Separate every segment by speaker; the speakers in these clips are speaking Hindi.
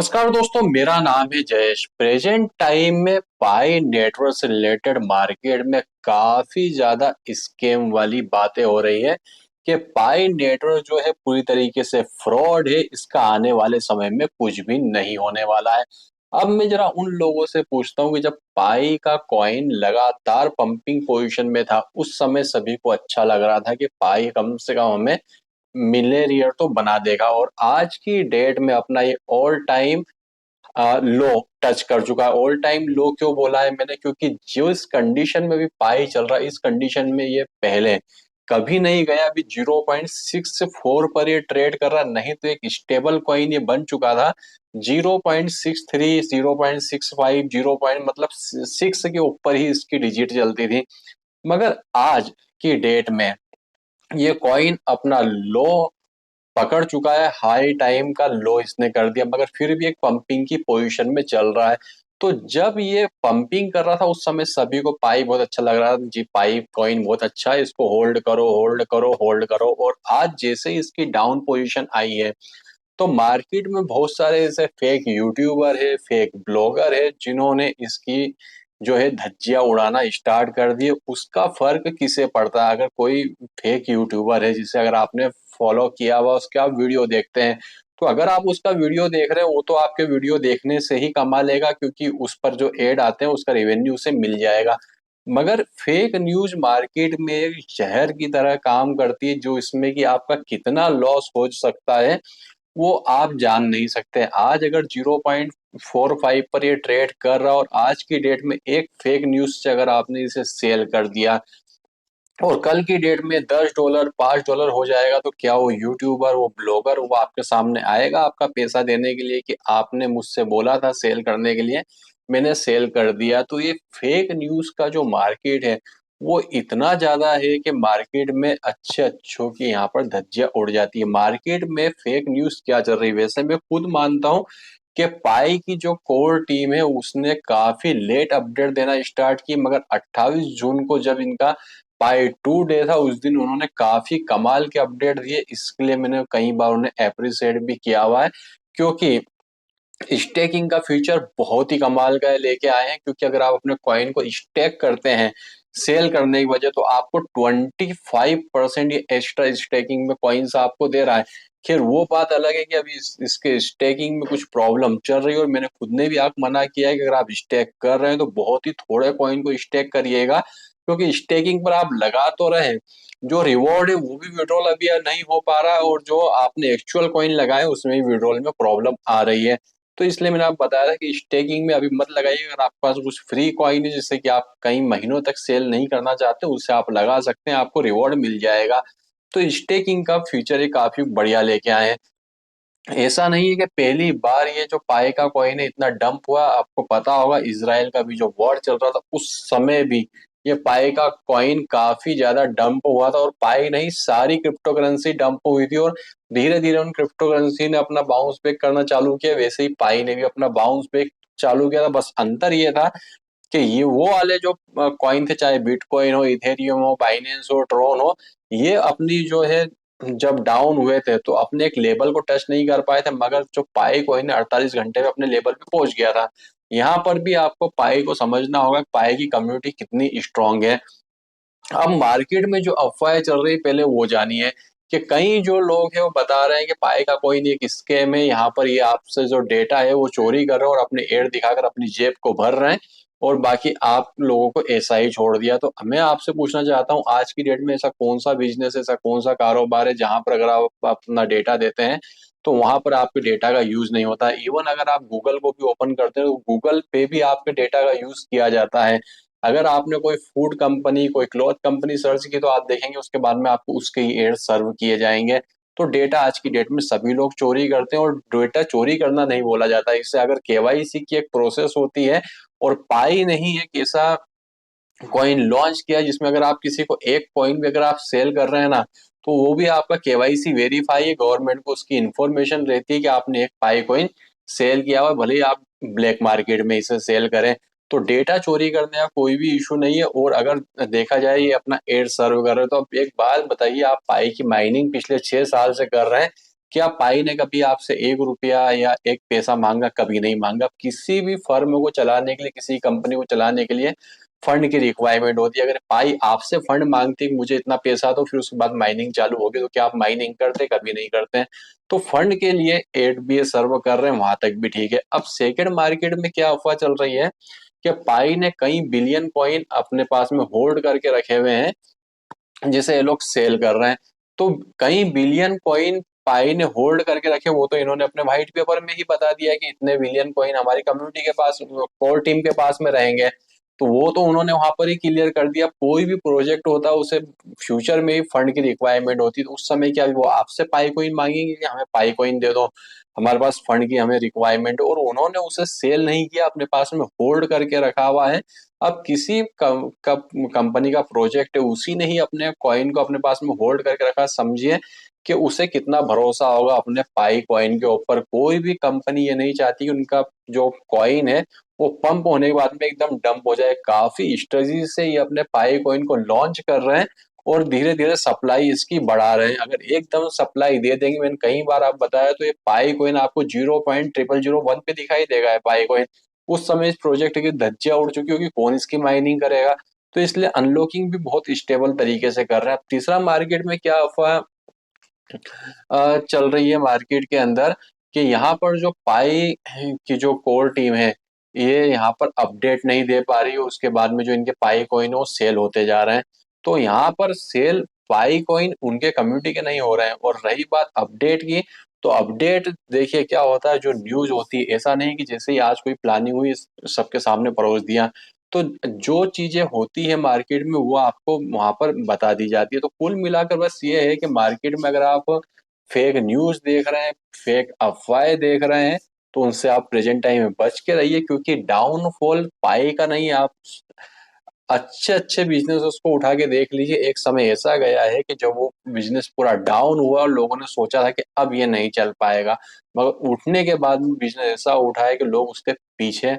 Speaker 1: नमस्कार दोस्तों, मेरा नाम है जयेश। प्रेजेंट टाइम में पाई नेटवर्क से रिलेटेड मार्केट में काफी ज्यादा स्कैम वाली बातें हो रही है कि पाई नेटवर्क जो है पूरी तरीके से फ्रॉड है। इसका आने वाले समय में कुछ भी नहीं होने वाला है। अब मैं जरा उन लोगों से पूछता हूँ कि जब पाई का कॉइन लगातार पंपिंग पोजीशन में था, उस समय सभी को अच्छा लग रहा था कि पाई कम से कम हमें मिलियनियर तो बना देगा, और आज की डेट में अपना ये ऑल टाइम लो टच कर चुका है। ऑल टाइम लो क्यों बोला है मैंने? क्योंकि जो इस कंडीशन में भी पाई चल रहा है, इस कंडीशन में ये पहले कभी नहीं गया। अभी 0.64 पर ये ट्रेड कर रहा, नहीं तो एक स्टेबल कॉइन ये बन चुका था। 0.63, 0.65, 0 पॉइंट मतलब 6 के ऊपर ही इसकी डिजिट चलती थी। मगर आज की डेट में ये कॉइन अपना लो पकड़ चुका है। हाई टाइम का लो इसने कर दिया, मगर फिर भी एक पंपिंग की पोजीशन में चल रहा है। तो जब ये पंपिंग कर रहा था उस समय सभी को पाई बहुत अच्छा लग रहा था जी, पाई कॉइन बहुत अच्छा है, इसको होल्ड करो होल्ड करो होल्ड करो। और आज जैसे ही इसकी डाउन पोजीशन आई है, तो मार्केट में बहुत सारे ऐसे फेक यूट्यूबर है, फेक ब्लॉगर है, जिन्होंने इसकी जो है धज्जियां उड़ाना स्टार्ट कर दिए। उसका फर्क किसे पड़ता है? अगर कोई फेक यूट्यूबर है जिसे अगर आपने फॉलो किया हुआ, उसके आप वीडियो देखते हैं, तो अगर आप उसका वीडियो देख रहे हैं, वो तो आपके वीडियो देखने से ही कमा लेगा, क्योंकि उस पर जो एड आते हैं उसका रेवेन्यू उसे मिल जाएगा। मगर फेक न्यूज मार्केट में एक जहर की तरह काम करती है, जो इसमें कि आपका कितना लॉस हो सकता है वो आप जान नहीं सकते। आज अगर 0.45 पर ये ट्रेड कर रहा, और आज की डेट में एक फेक न्यूज से अगर आपने इसे सेल कर दिया और कल की डेट में $10 $5 हो जाएगा, तो क्या वो यूट्यूबर, वो ब्लॉगर, वो आपके सामने आएगा आपका पैसा देने के लिए कि आपने मुझसे बोला था सेल करने के लिए, मैंने सेल कर दिया? तो ये फेक न्यूज का जो मार्केट है वो इतना ज्यादा है कि मार्केट में अच्छे अच्छों की यहाँ पर धज्जियां उड़ जाती है। मार्केट में फेक न्यूज क्या चल रही है? वैसे मैं खुद मानता हूँ कि पाई की जो कोर टीम है उसने काफी लेट अपडेट देना स्टार्ट की, मगर 28 जून को जब इनका पाई 2 डे था, उस दिन उन्होंने काफी कमाल के अपडेट दिए। इसके लिए मैंने कई बार उन्हें अप्रिशिएट भी किया हुआ है, क्योंकि स्टेकिंग का फीचर बहुत ही कमाल का है लेके आए हैं। क्योंकि अगर आप अपने कॉइन को स्टेक करते हैं सेल करने की वजह, तो आपको 25% ये एक्स्ट्रा स्टेकिंग में कॉइन्स आपको दे रहा है। खैर वो बात अलग है कि अभी इसके स्टेकिंग में कुछ प्रॉब्लम चल रही है, और मैंने खुद ने भी आपको मना किया है कि अगर आप स्टेक कर रहे हैं तो बहुत ही थोड़े कॉइन को स्टेक करिएगा, क्योंकि स्टेकिंग पर आप लगा तो रहे, जो रिवॉर्ड है वो भी विड्रॉल अभी नहीं हो पा रहा है, और जो आपने एक्चुअल कॉइन लगाए उसमें भी विड्रॉल में प्रॉब्लम आ रही है। तो इसलिए मैंने आपको बताया था कि स्टेकिंग में अभी मत लगाइए। अगर आपके पास कुछ फ्री कॉइन है जिससे कि आप कई महीनों तक सेल नहीं करना चाहते, उससे आप लगा सकते हैं, आपको रिवॉर्ड मिल जाएगा। तो स्टेकिंग का फीचर ये काफी बढ़िया लेके आए हैं। ऐसा नहीं है कि पहली बार ये जो पाई का कॉइन है इतना डंप हुआ। आपको पता होगा इसराइल का भी जो वॉर चल रहा था उस समय भी ये पाई का कॉइन काफी ज्यादा डंप हुआ था, और पाई नहीं सारी क्रिप्टो करेंसी डंप हुई थी। और धीरे धीरे उन क्रिप्टो करेंसी ने अपना बाउंस बैक करना चालू किया, वैसे ही पाई ने भी अपना बाउंस बैक चालू किया था। बस अंतर ये था कि ये वो वाले जो कॉइन थे, चाहे बिटकॉइन हो, इथेरियम हो, बाइनेंस हो, ट्रोन हो, ये अपनी जो है जब डाउन हुए थे तो अपने एक लेवल को टच नहीं कर पाए थे। मगर जो पाई कॉइन है 48 घंटे में अपने लेवल पे पहुंच गया था। यहाँ पर भी आपको पाई को समझना होगा कि पाई की कम्युनिटी कितनी स्ट्रांग है। अब मार्केट में जो अफवाहें चल रही पहले वो जानिए कि कई जो लोग हैं वो बता रहे हैं कि पाई का कोई नहीं, एक स्कैम है, यहाँ पर ये आपसे जो डेटा है वो चोरी कर रहे हैं और अपने एड दिखाकर अपनी जेब को भर रहे हैं, और बाकी आप लोगों को ऐसा ही छोड़ दिया। तो मैं आपसे पूछना चाहता हूँ, आज की डेट में ऐसा कौन सा बिजनेस, ऐसा कौन सा कारोबार है जहां पर अगर आप अपना डेटा देते हैं तो वहां पर आपके डेटा का यूज नहीं होता है? इवन अगर आप गूगल को भी ओपन करते हैं तो गूगल पे भी आपके डेटा का यूज किया जाता है। अगर आपने कोई फूड कंपनी, कोई क्लॉथ कंपनी सर्च की, तो आप देखेंगे उसके बाद में आपको उसके ही एड सर्व किए जाएंगे। तो डेटा आज की डेट में सभी लोग चोरी करते हैं, और डेटा चोरी करना नहीं बोला जाता। इससे अगर केवाईसी की एक प्रोसेस होती है, और पाई नहीं एक ऐसा कॉइन लॉन्च किया जिसमें अगर आप किसी को एक कॉइन भी अगर आप सेल कर रहे हैं ना, तो वो भी आपका केवाईसी वेरीफाई है, गवर्नमेंट को उसकी इंफॉर्मेशन रहती है कि आपने एक पाई कॉइन सेल किया हुआ, भले ही आप ब्लैक मार्केट में इसे सेल करें। तो डेटा चोरी करने का कोई भी इशू नहीं है। और अगर देखा जाए ये अपना एड सर्व कर रहे हो, तो अब एक बात बताइए, आप पाई की माइनिंग पिछले 6 साल से कर रहे हैं, क्या पाई ने कभी आपसे 1 रुपया या 1 पैसा मांगा? कभी नहीं मांगा। किसी भी फर्म को चलाने के लिए, किसी कंपनी को चलाने के लिए फंड की रिक्वायरमेंट होती है। अगर पाई आपसे फंड मांगती है मुझे इतना पैसा दो, फिर उसके बाद माइनिंग चालू होगी, तो क्या आप माइनिंग करते? कभी नहीं करते हैं। तो फंड के लिए एडबीए सर्व कर रहे हैं, वहां तक भी ठीक है। अब सेकंड मार्केट में क्या अफवाह चल रही है कि पाई ने कई बिलियन कॉइन अपने पास में होल्ड करके रखे हुए हैं, जिसे ये लोग सेल कर रहे हैं। तो कई बिलियन कॉइन पाई ने होल्ड करके रखे, वो तो इन्होंने अपने व्हाइट पेपर में ही बता दिया है कि इतने बिलियन कॉइन हमारी कम्युनिटी के पास, कोर टीम के पास में रहेंगे। तो वो तो उन्होंने वहां पर ही क्लियर कर दिया। कोई भी प्रोजेक्ट होता है उसे फ्यूचर में ही फंड की रिक्वायरमेंट होती है, तो उस समय क्या वो आपसे पाई कॉइन मांगेंगे कि हमें पाई कॉइन दे दो, हमारे पास फंड की हमें रिक्वायरमेंट, और उन्होंने उसे सेल नहीं किया, अपने पास में होल्ड करके रखा हुआ है। अब किसी कंपनी का प्रोजेक्ट है, उसी ने ही अपने कॉइन को अपने पास में होल्ड करके रखा। समझिए कि उसे कितना भरोसा होगा अपने पाई कॉइन के ऊपर। कोई भी कंपनी ये नहीं चाहती कि उनका जो कॉइन है वो पंप होने के बाद में एकदम डंप हो जाए। काफी स्ट्रेटजी से ये अपने पाई कॉइन को लॉन्च कर रहे हैं और धीरे धीरे सप्लाई इसकी बढ़ा रहे हैं। अगर एकदम सप्लाई दे देंगे, मैंने कई बार आप बताया, तो ये पाई कॉइन आपको 0.0001 पे दिखाई देगा। है पाई कॉइन उस समय इस प्रोजेक्ट की धज्जियां उड़ चुकी होगी, कौन इसकी माइनिंग करेगा। तो इसलिए अनलॉकिंग भी बहुत स्टेबल तरीके से कर रहे हैं। अब तीसरा मार्केट में क्या अफवाह चल रही है मार्केट के अंदर, कि यहाँ पर जो पाई की जो कोर टीम है, ये यहाँ पर अपडेट नहीं दे पा रही है। उसके बाद में जो इनके पाई कॉइन है वो सेल होते जा रहे हैं। तो यहाँ पर सेल पाई कॉइन उनके कम्युनिटी के नहीं हो रहे हैं। और रही बात अपडेट की, तो अपडेट देखिए क्या होता है, जो न्यूज होती है, ऐसा नहीं कि जैसे ही आज कोई प्लानिंग हुई सबके सामने परोस दिया। तो जो चीजें होती है मार्केट में वो आपको वहां पर बता दी जाती है। तो कुल मिलाकर बस ये है कि मार्केट में अगर आप फेक न्यूज देख रहे हैं, फेक अफवाहें देख रहे हैं, तो उनसे आप प्रेजेंट टाइम में बच के रहिए, क्योंकि डाउनफॉल पाई का नहीं। आप अच्छे अच्छे बिजनेस उसको उठा के देख लीजिए। एक समय ऐसा गया है कि जब वो बिजनेस पूरा डाउन हुआ और लोगों ने सोचा था कि अब ये नहीं चल पाएगा, मगर उठने के बाद में बिजनेस ऐसा उठा है कि लोग उसके पीछे,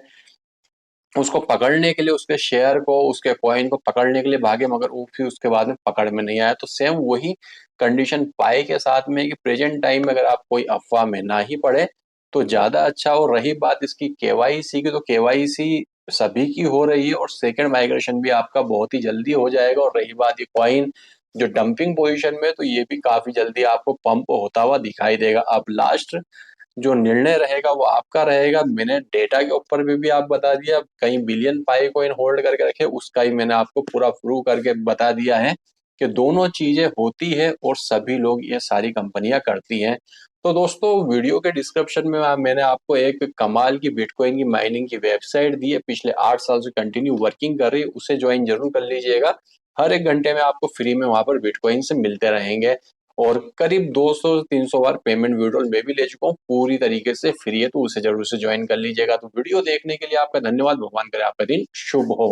Speaker 1: उसको पकड़ने के लिए, उसके शेयर को, उसके कॉइन को पकड़ने के लिए भागे, मगर वो फिर उसके बाद में पकड़ में नहीं आया। तो सेम वही कंडीशन पाई के साथ में है कि प्रेजेंट टाइम में अगर आप कोई अफवाह में ना ही पड़े तो ज्यादा अच्छा। और रही बात इसकी केवाईसी की, तो केवाईसी सभी की हो रही है और सेकंड माइग्रेशन भी आपका बहुत ही जल्दी हो जाएगा। और रही बात ये कॉइन जो डंपिंग पोजीशन में है, तो ये भी काफी जल्दी आपको पंप होता हुआ दिखाई देगा। अब लास्ट जो निर्णय रहेगा वो आपका रहेगा। मैंने डेटा के ऊपर भी आप बता दिया, कई बिलियन पाई कॉइन होल्ड करके रखे, उसका ही मैंने आपको पूरा प्रूव करके बता दिया है कि दोनों चीजें होती है और सभी लोग, ये सारी कंपनियां करती हैं। तो दोस्तों, वीडियो के डिस्क्रिप्शन में मैंने आपको एक कमाल की बिटकॉइन की माइनिंग की वेबसाइट दी है, पिछले 8 साल से कंटिन्यू वर्किंग कर रही है, उसे ज्वाइन जरूर कर लीजिएगा। हर एक घंटे में आपको फ्री में वहां पर बिटकॉइन से मिलते रहेंगे। और करीब 200 से 300 बार पेमेंट विड्रॉल मैं भी ले चुका हूँ, पूरी तरीके से फ्री है, तो उसे जरूर से ज्वाइन कर लीजिएगा। तो वीडियो देखने के लिए आपका धन्यवाद। भगवान करे आपका दिन शुभ हो।